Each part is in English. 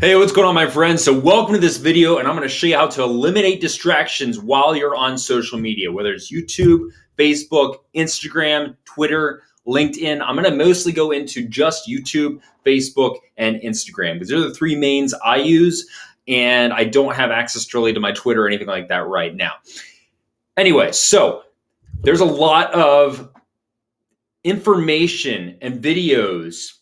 Hey, what's going on, my friends? So welcome to this video, and I'm going to show you how to eliminate distractions while you're on social media, whether it's YouTube, Facebook, Instagram, Twitter, LinkedIn. I'm going to mostly go into just YouTube, Facebook, and Instagram because they're the three mains I use, and I don't have access really to my Twitter or anything like that right now. Anyway, so there's a lot of information and videos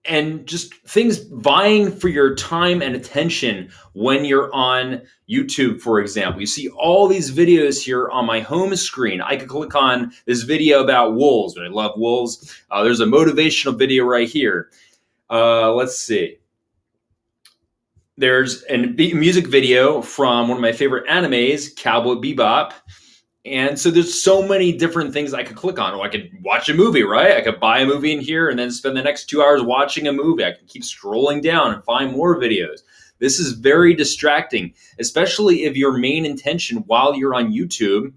and just things vying for your time and attention when you're on YouTube, for example. You see all these videos here on my home screen. I could click on this video about wolves, but I love wolves. There's a motivational video right here. Let's see. There's a music video from one of my favorite animes, 𝘀𝘏𝑝 𝗵𝗵. And so there's so many different things I could click on. Or I could watch a movie, right? I could buy a movie in here and then spend the next 2 hours watching a movie. I can keep scrolling down and find more videos. This is very distracting, especially if your main intention while you're on YouTube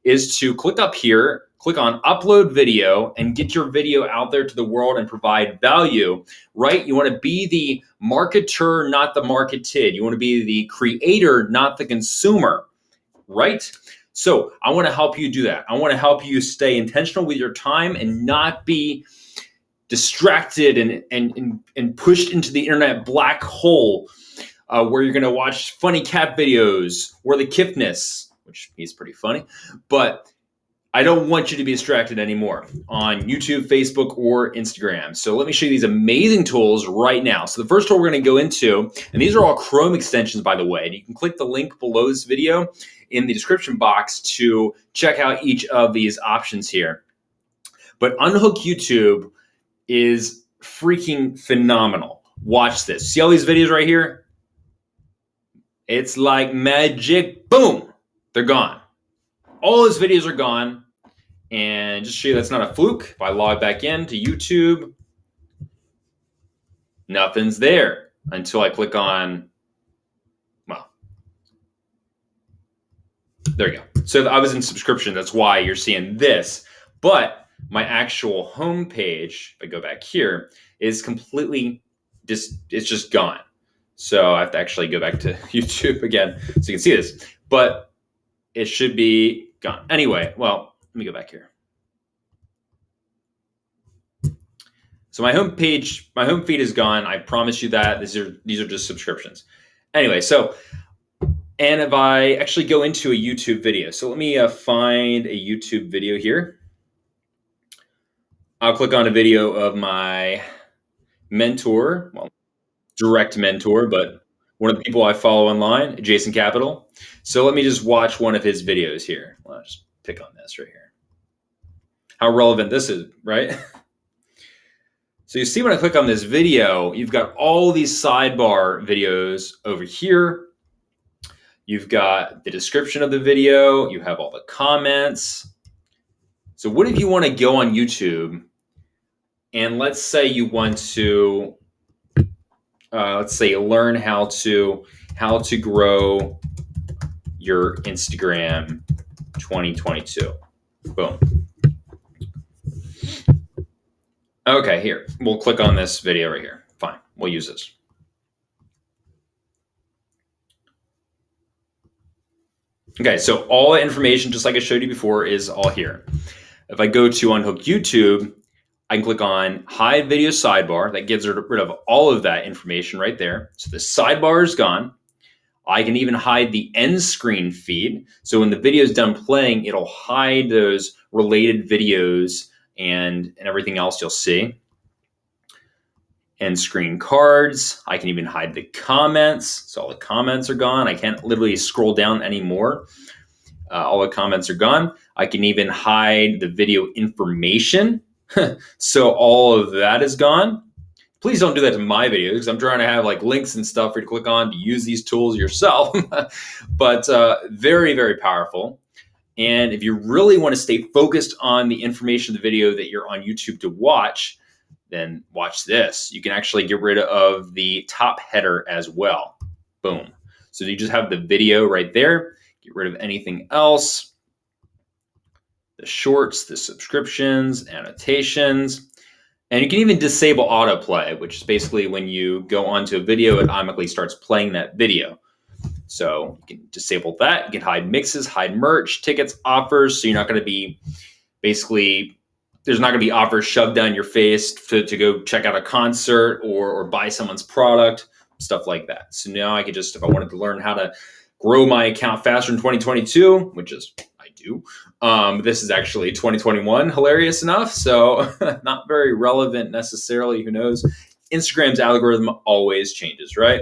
is to click up here, click on upload video, and get your video out there to the world and provide value, right? You want to be the marketer, not the marketed. You want to be the creator, not the consumer, right? So I want to help you do that. I want to help you stay intentional with your time and not be distracted and pushed into the internet black hole where you're going to watch funny cat videos or the 𝗀𝘄𝗏, which he's pretty funny, but I don't want you to be distracted anymore on YouTube, Facebook, or Instagram. So let me show you these amazing tools right now. So the first tool we're going to go into, and these are all Chrome extensions, by the way, and you can click the link below this video in the description box to check out each of these options here. But Unhook YouTube is freaking phenomenal. Watch this. See all these videos right here? It's like magic. Boom. They're gone. All those videos are gone. And just to show you that's not a fluke, if I log back into YouTube, nothing's there until I click on, well, there you go. So I was in subscription. That's why you're seeing this. But my actual home page, if I go back here, is completely it's just gone. So I have to actually go back to YouTube again so you can see this. But it should be gone. Anyway, well, let me go back here. So my home page, my home feed is gone. I promise you that. These are just subscriptions. Anyway, so, and if I actually go into a YouTube video, so let me find a YouTube video here. I'll click on a video of my mentor, well, direct mentor, but one of the people I follow online, 𝗀𝘂𝗏𝗄𝗏. So let me just watch one of his videos here. I'll just pick on this right here. How relevant this is, right? So you see when I click on this video, you've got all these sidebar videos over here. You've got the description of the video. You have all the comments. So what if you want to go on YouTube and let's say you want to, let's say learn how to grow your Instagram 2022. Boom. Okay, here, we'll click on this video right here. Fine, we'll use this. Okay, so all the information, just like I showed you before, is all here. If I go to Unhook YouTube, I can click on hide video sidebar. That gets rid of all of that information right there. So the sidebar is gone. I can even hide the end screen feed. So when the video is done playing, it'll hide those related videos and everything else you'll see. End screen cards. I can even hide the comments. So all the comments are gone. I can't literally scroll down anymore. All the comments are gone. I can even hide the video information. So all of that is gone. Please don't do that to my videos because I'm trying to have like links and stuff for you to click on to use these tools yourself. But very, very powerful. And if you really want to stay focused on the information of the video that you're on YouTube to watch, then watch this. You can actually get rid of the top header as well. Boom. So you just have the video right there. Get rid of anything else. The shorts, the subscriptions, annotations. And you can even disable autoplay, which is basically when you go onto a video, it automatically starts playing that video. So you can disable that. You can hide mixes, hide merch, tickets, offers. So you're not going to be basically, there's not going to be offers shoved down your face to go check out a concert or buy someone's product, stuff like that. So now I could just, if I wanted to learn how to grow my account faster in 2022, which is I do. This is actually 2021, hilarious enough. So not very relevant necessarily, who knows? Instagram's algorithm always changes, right?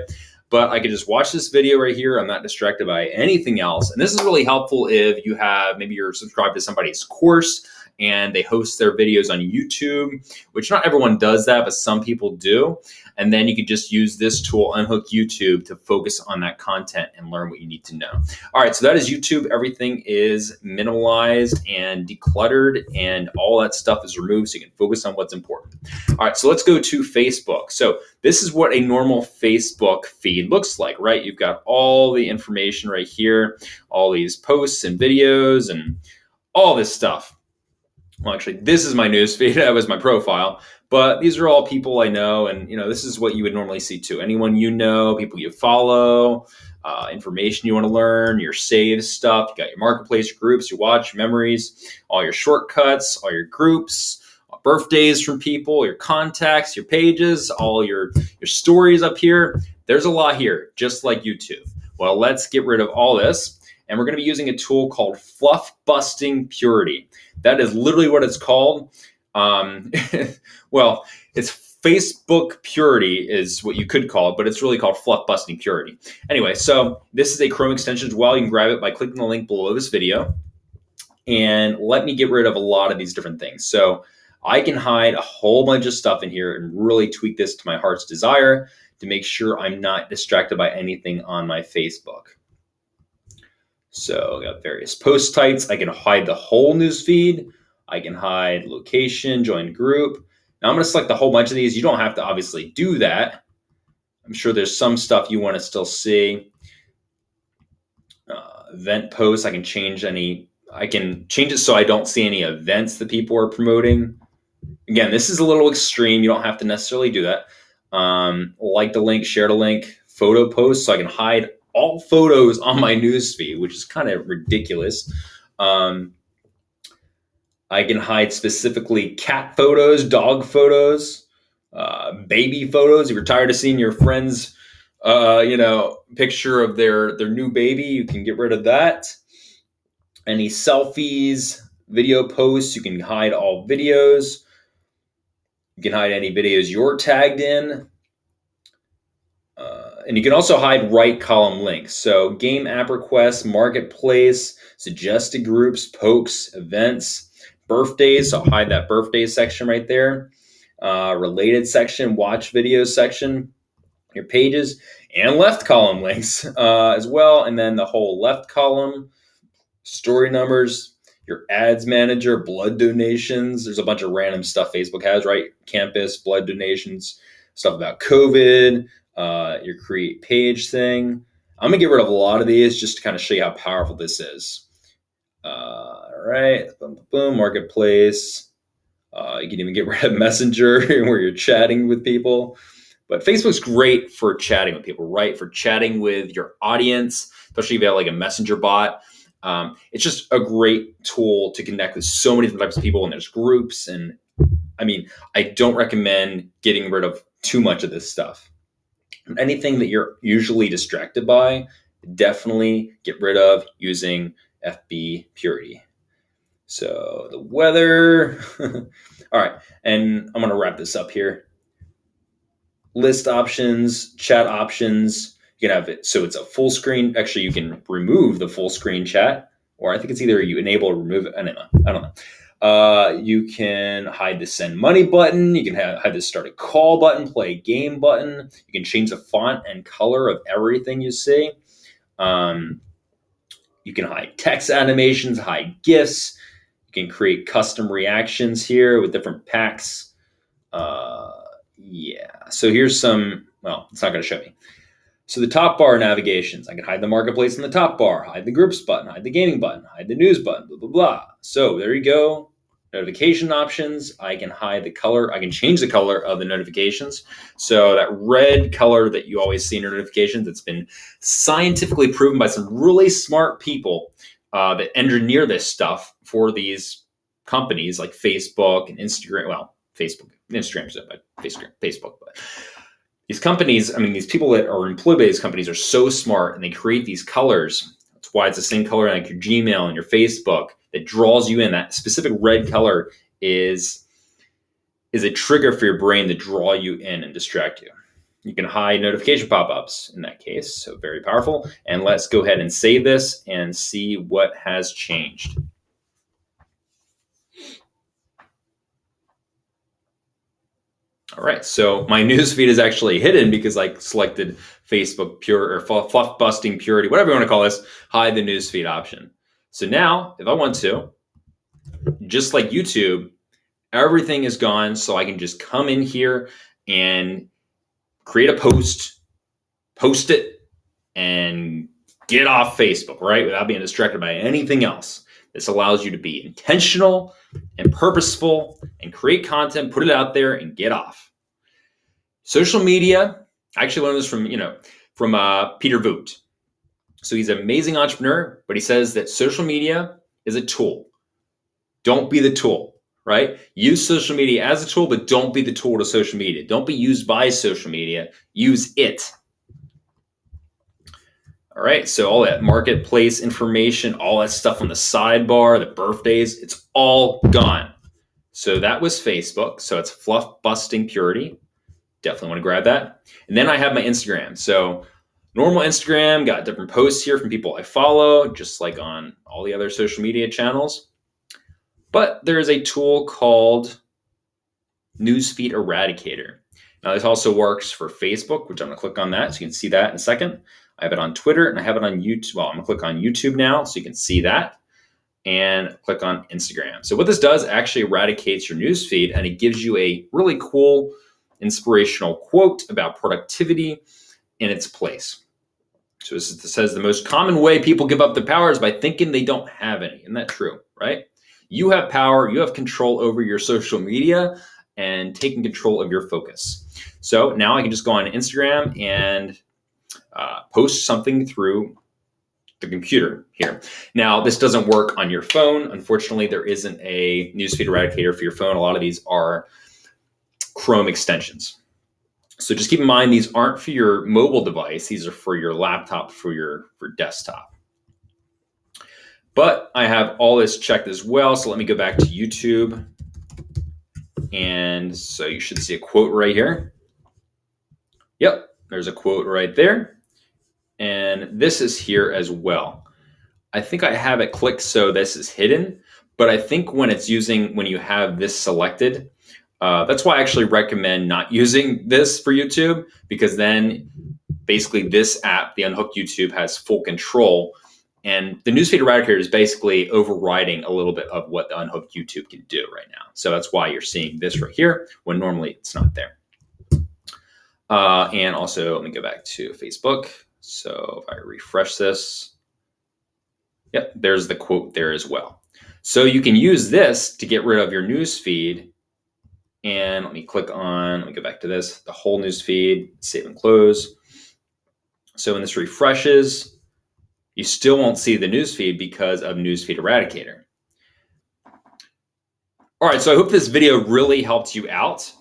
But I could just watch this video right here. I'm not distracted by anything else. And this is really helpful if you have, maybe you're subscribed to somebody's course and they host their videos on YouTube, which not everyone does that, but some people do. And then you can just use this tool, Unhook YouTube, to focus on that content and learn what you need to know. All right, so that is YouTube. Everything is minimalized and decluttered, and all that stuff is removed so you can focus on what's important. All right, so let's go to Facebook. So this is what a normal Facebook feed looks like, right? You've got all the information right here, all these posts and videos and all this stuff. Well, actually, this is my newsfeed. That was my profile. But these are all people I know, and this is what you would normally see too. Anyone you know, people you follow, information you want to learn, your saved stuff. You got your marketplace, groups, your watch, memories, all your shortcuts, all your groups, birthdays from people, your contacts, your pages, all your stories up here. There's a lot here, just like YouTube. Well, let's get rid of all this. And we're going to be using a tool called Fluff Busting Purity. That is literally what it's called. Well, it's Facebook Purity is what you could call it, but it's really called Fluff Busting Purity. Anyway, so this is a Chrome extension as well. You can grab it by clicking the link below this video. And let me get rid of a lot of these different things. So I can hide a whole bunch of stuff in here and really tweak this to my heart's desire to make sure I'm not distracted by anything on my Facebook. So I got various post types. I can hide the whole news feed. I can hide location, join group. Now I'm going to select a whole bunch of these. You don't have to obviously do that. I'm sure there's some stuff you want to still see. Event posts, I can change it so I don't see any events that people are promoting. Again, this is a little extreme. You don't have to necessarily do that. Like the link, share the link, photo posts, so I can hide all photos on my newsfeed, which is kind of ridiculous. I can hide specifically cat photos, dog photos, baby photos. If you're tired of seeing your friend's, picture of their new baby, you can get rid of that. Any selfies, video posts, you can hide all videos. You can hide any videos you're tagged in. And you can also hide right column links. So game app requests, marketplace, suggested groups, pokes, events, birthdays. So I'll hide that birthday section right there. Related section, watch video section, your pages, and left column links as well. And then the whole left column, story numbers, your ads manager, blood donations. There's a bunch of random stuff Facebook has, right? Campus, blood donations, stuff about COVID, your create page thing. I'm gonna get rid of a lot of these just to kind of show you how powerful this is. All right, boom, boom, boom, marketplace. You can even get rid of Messenger where you're chatting with people. But Facebook's great for chatting with people, right? For chatting with your audience, especially if you have like a Messenger bot. It's just a great tool to connect with so many different types of people, and there's groups. And I mean, I don't recommend getting rid of too much of this stuff. Anything that you're usually distracted by, definitely get rid of using FB Purity. So the weather. All right, and I'm going to wrap this up here. List options, chat options. You can have it so it's a full screen. Actually, you can remove the full screen chat, or I think it's either you enable or remove it. I don't know. You can hide the send money button. You can hide the start a call button, play a game button. You can change the font and color of everything you see. You can hide text animations, hide GIFs. You can create custom reactions here with different packs. Yeah, so here's some, well, it's not going to show me. So the top bar navigations, I can hide the marketplace in the top bar, hide the groups button, hide the gaming button, hide the news button, blah, blah, blah. So there you go. notification options, I can hide the color. I can change the color of the notifications. So that red color that you always see in your notifications, it's been scientifically proven by some really smart people that engineer this stuff for these companies like Facebook and Instagram. Well, Instagram's owned by Facebook, but these companies, I mean, these people that are employed by these companies are so smart, and they create these colors. That's why it's the same color like your Gmail and your Facebook that draws you in. That specific red color is a trigger for your brain to draw you in and distract you. You can hide notification pop-ups in that case, so very powerful. And let's go ahead and save this and see what has changed. All right, so my newsfeed is actually hidden because I selected Facebook pure or fluff busting purity, whatever you want to call this, hide the newsfeed option. So now if I want to, just like YouTube, everything is gone. So I can just come in here and create a post it, and get off Facebook, right? Without being distracted by anything else. This allows you to be intentional and purposeful and create content, put it out there, and get off. Social media, I actually learned this from Peter Vogt. So he's an amazing entrepreneur, but he says that social media is a tool. Don't be the tool, right? Use social media as a tool, but don't be the tool to social media. Don't be used by social media. Use it. All right, so all that marketplace information, all that stuff on the sidebar, the birthdays, it's all gone. So that was Facebook. So it's fluff busting purity. Definitely want to grab that. And then I have my Instagram. So normal Instagram, got different posts here from people I follow, just like on all the other social media channels. But there is a tool called Newsfeed Eradicator. Now this also works for Facebook, which I'm going to click on that so you can see that in a second. I have it on Twitter and I have it on YouTube. Well, I'm going to click on YouTube now so you can see that, and click on Instagram. So what this does actually eradicates your newsfeed, and it gives you a really cool inspirational quote about productivity in its place. So this says the most common way people give up their power is by thinking they don't have any. Isn't that true, right? You have power, you have control over your social media and taking control of your focus. So now I can just go on Instagram and post something through the computer here. Now, this doesn't work on your phone. Unfortunately, there isn't a newsfeed eradicator for your phone. A lot of these are Chrome extensions. So just keep in mind, these aren't for your mobile device. These are for your laptop, for desktop. But I have all this checked as well. So let me go back to YouTube. And so you should see a quote right here. Yep, there's a quote right there. And this is here as well. I think I have it clicked so this is hidden, but I think when you have this selected, that's why I actually recommend not using this for YouTube, because then basically this app, the Unhook YouTube, has full control, and the Newsfeed Eradicator is basically overriding a little bit of what the Unhook YouTube can do right now. So that's why you're seeing this right here when normally it's not there. And also, let me go back to Facebook. So if I refresh this, yep, there's the quote there as well. So you can use this to get rid of your news feed. And let me go back to this, the whole news feed, save and close. So when this refreshes, you still won't see the news feed because of Newsfeed Eradicator. All right, so I hope this video really helped you out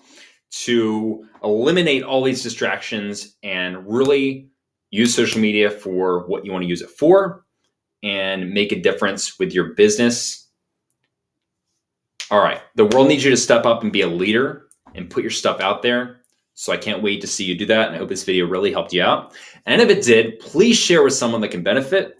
to eliminate all these distractions and really use social media for what you want to use it for and make a difference with your business. All right, the world needs you to step up and be a leader and put your stuff out there. So I can't wait to see you do that. And I hope this video really helped you out. And if it did, please share with someone that can benefit.